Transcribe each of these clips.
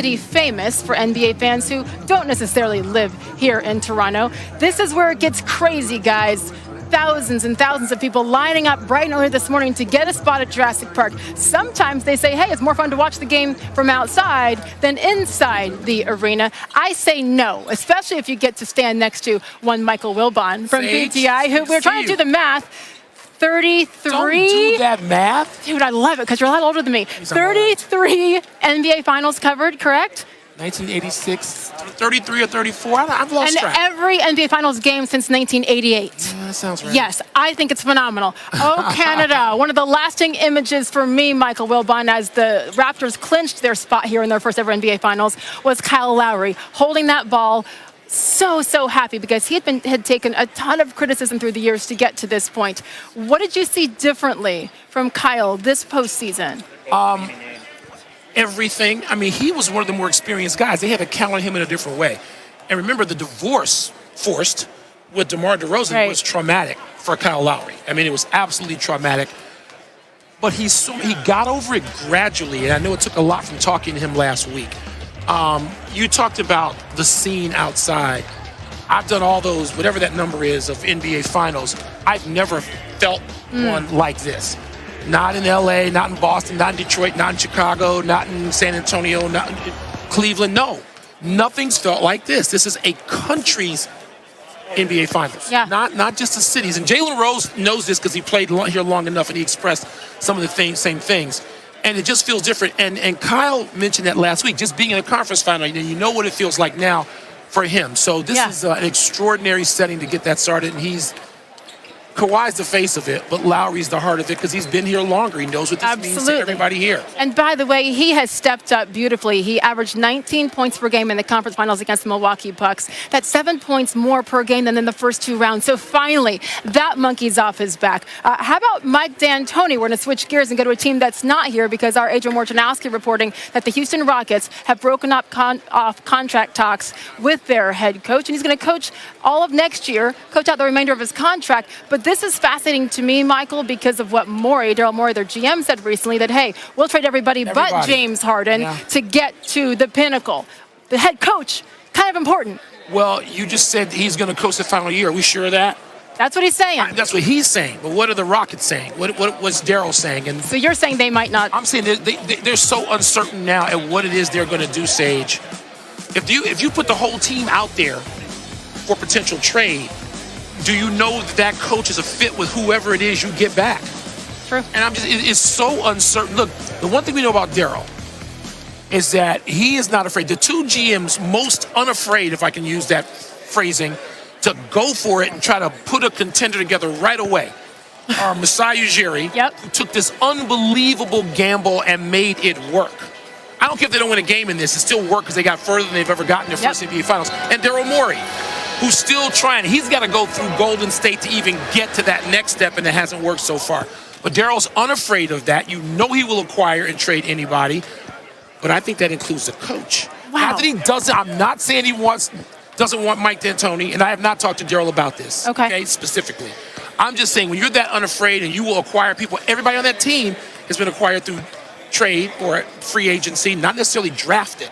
city famous for NBA fans who don't necessarily live here in Toronto. This is where it gets crazy, guys. Thousands and thousands of people lining up bright and early this morning to get a spot at Jurassic Park. Sometimes they say, hey, it's more fun to watch the game from outside than inside the arena. I say no, especially if you get to stand next to one Michael Wilbon from BTI, who we're trying to do the math. 33. Don't do that math. Dude, I love it because you're a lot older than me. 33 NBA Finals covered, correct? 1986, 33 or 34. I've lost track. And every NBA Finals game since 1988. Yeah, that sounds right. Yes, I think it's phenomenal. Oh, Canada. One of the lasting images for me, Michael Wilbon, as the Raptors clinched their spot here in their first ever NBA Finals, was Kyle Lowry holding that ball. So happy because he had taken a ton of criticism through the years to get to this point. What did you see differently from Kyle this postseason? Everything. I mean, he was one of the more experienced guys. They had to count on him in a different way. And remember, the divorce forced with DeMar DeRozan was traumatic for Kyle Lowry. I mean, it was absolutely traumatic. But he got over it gradually, and I know it took a lot from talking to him last week. You talked about the scene outside. I've done all those, whatever that number is, of NBA Finals. I've never felt one like this. Not in LA, not in Boston, not in Detroit, not in Chicago, not in San Antonio, not in Cleveland. No, nothing's felt like this. This is a country's NBA Finals, not just the cities. And Jalen Rose knows this because he played here long enough and he expressed some of the same things. And it just feels different. And Kyle mentioned that last week, just being in a conference final, you know what it feels like now for him. So this is an extraordinary setting to get that started. And Kawhi's the face of it, but Lowry's the heart of it because he's been here longer. He knows what this means to everybody here. And by the way, he has stepped up beautifully. He averaged 19 points per game in the conference finals against the Milwaukee Bucks. That's 7 points more per game than in the first two rounds. So finally, that monkey's off his back. How about Mike D'Antoni? We're going to switch gears and go to a team that's not here because our Adrian Wojnarowski reporting that the Houston Rockets have broken up off contract talks with their head coach, and he's going to coach all of next year, coach out the remainder of his contract. But this is fascinating to me, Michael, because of what Daryl Morey, their GM, said recently, that, hey, we'll trade everybody but James Harden to get to the pinnacle. The head coach, kind of important. Well, you just said he's going to coach the final year. Are we sure of that? That's what he's saying. That's what he's saying. But what are the Rockets saying? What's Daryl saying? And so you're saying they might not? I'm saying they're so uncertain now at what it is they're going to do, Sage. If you put the whole team out there for potential trade, do you know that coach is a fit with whoever it is you get back? True. And it's so uncertain. Look, the one thing we know about Daryl is that he is not afraid. The two GMs most unafraid, if I can use that phrasing, to go for it and try to put a contender together right away are Masai Ujiri, who took this unbelievable gamble and made it work. I don't care if they don't win a game in this. It still worked because they got further than they've ever gotten in their first NBA Finals. And Daryl Morey, who's still trying. He's got to go through Golden State to even get to that next step, and it hasn't worked so far. But Daryl's unafraid of that. You know he will acquire and trade anybody, but I think that includes the coach. Wow. Not that he doesn't. I'm not saying he doesn't want Mike D'Antoni, and I have not talked to Daryl about this, okay, specifically. I'm just saying when you're that unafraid and you will acquire people, everybody on that team has been acquired through trade or free agency, not necessarily drafted.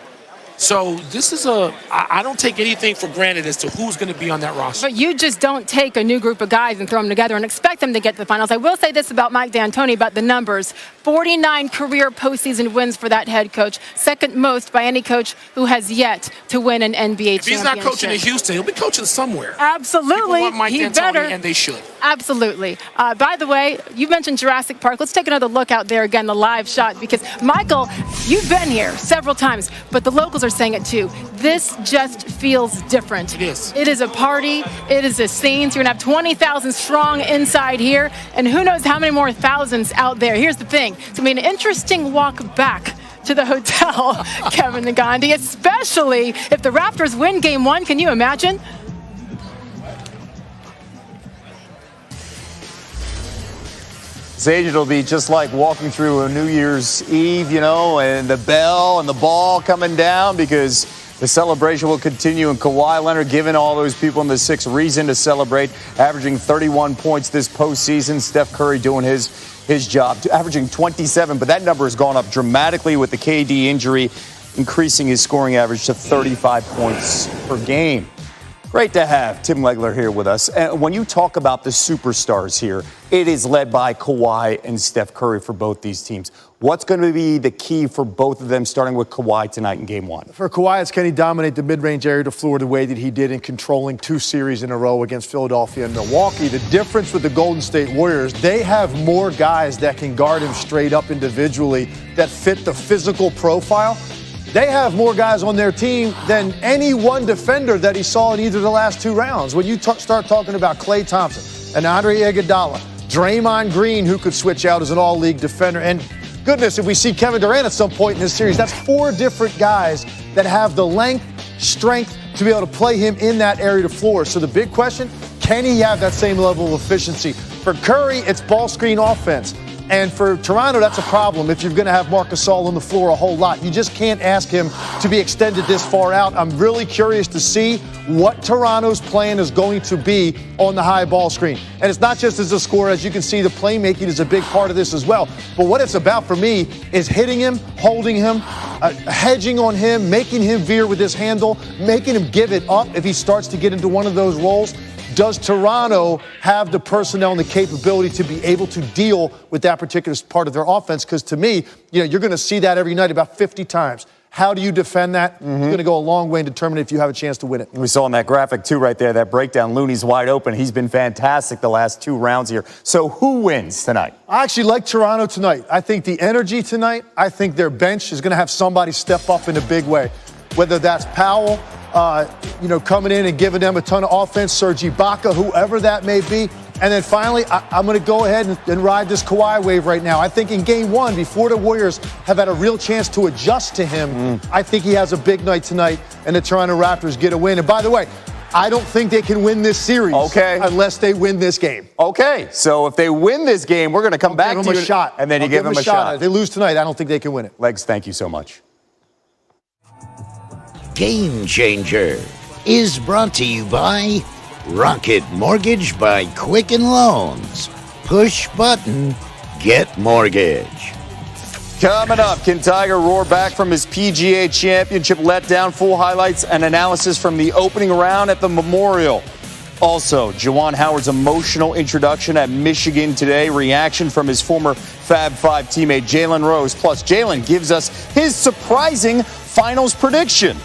So this is I don't take anything for granted as to who's going to be on that roster. But you just don't take a new group of guys and throw them together and expect them to get to the finals. I will say this about Mike D'Antoni, about the numbers. 49 career postseason wins for that head coach, second most by any coach who has yet to win an NBA championship. If he's not coaching in Houston, he'll be coaching somewhere. Absolutely. People want Mike D'Antoni, and they should. Absolutely. By the way, you mentioned Jurassic Park. Let's take another look out there again, the live shot, because Michael, you've been here several times, but the locals are saying it too. This just feels different. It is. It is a party. It is a scene. So you're going to have 20,000 strong inside here, and who knows how many more thousands out there. Here's the thing. It's going to be an interesting walk back to the hotel, Kevin Nagandi, especially if the Raptors win Game 1. Can you imagine? Sage, it'll be just like walking through a New Year's Eve, you know, and the bell and the ball coming down because the celebration will continue. And Kawhi Leonard giving all those people in the six reason to celebrate, averaging 31 points this postseason. Steph Curry doing his job, averaging 27, but that number has gone up dramatically with the KD injury. increasing his scoring average to 35 points per game. Great to have Tim Legler here with us. And when you talk about the superstars here, it is led by Kawhi and Steph Curry for both these teams. What's going to be the key for both of them, starting with Kawhi tonight in Game 1? For Kawhi, it's can he dominate the mid-range area to the floor the way that he did in controlling 2 series in a row against Philadelphia and Milwaukee. The difference with the Golden State Warriors, they have more guys that can guard him straight up individually that fit the physical profile. They have more guys on their team than any one defender that he saw in either of the last 2 rounds. When you start talking about Klay Thompson and Andre Iguodala, Draymond Green, who could switch out as an all-league defender, and goodness, if we see Kevin Durant at some point in this series, that's 4 different guys that have the length, strength to be able to play him in that area to floor. So the big question, can he have that same level of efficiency? For Curry, it's ball screen offense. And for Toronto, that's a problem if you're going to have Marc Gasol on the floor a whole lot. You just can't ask him to be extended this far out. I'm really curious to see what Toronto's plan is going to be on the high ball screen. And it's not just as a scorer. As you can see, the playmaking is a big part of this as well. But what it's about for me is hitting him, holding him, hedging on him, making him veer with his handle, making him give it up if he starts to get into one of those roles. Does Toronto have the personnel and the capability to be able to deal with that particular part of their offense? Because to me, you're going to see that every night about 50 times. How do you defend that? It's going to go a long way in determining if you have a chance to win it. We saw in that graphic, too, right there, that breakdown. Looney's wide open. He's been fantastic the last 2 rounds here. So who wins tonight? I actually like Toronto tonight. I think the energy tonight, I think their bench is going to have somebody step up in a big way, whether that's Powell, coming in and giving them a ton of offense, Serge Ibaka, whoever that may be. And then finally, I'm going to go ahead and ride this Kawhi wave right now. I think in Game 1, before the Warriors have had a real chance to adjust to him, I think he has a big night tonight, and the Toronto Raptors get a win. And by the way, I don't think they can win this series unless they win this game. Okay, so if they win this game, we're going to come back to you. Shot. And then you give them a shot. If they lose tonight, I don't think they can win it. Legs, thank you so much. Game Changer is brought to you by Rocket Mortgage by Quicken Loans. Push button, get mortgage. Coming up, can Tiger roar back from his PGA Championship letdown? Full highlights and analysis from the opening round at the Memorial. Also, Juwan Howard's emotional introduction at Michigan today. Reaction from his former Fab Five teammate Jalen Rose. Plus, Jalen gives us his surprising finals prediction.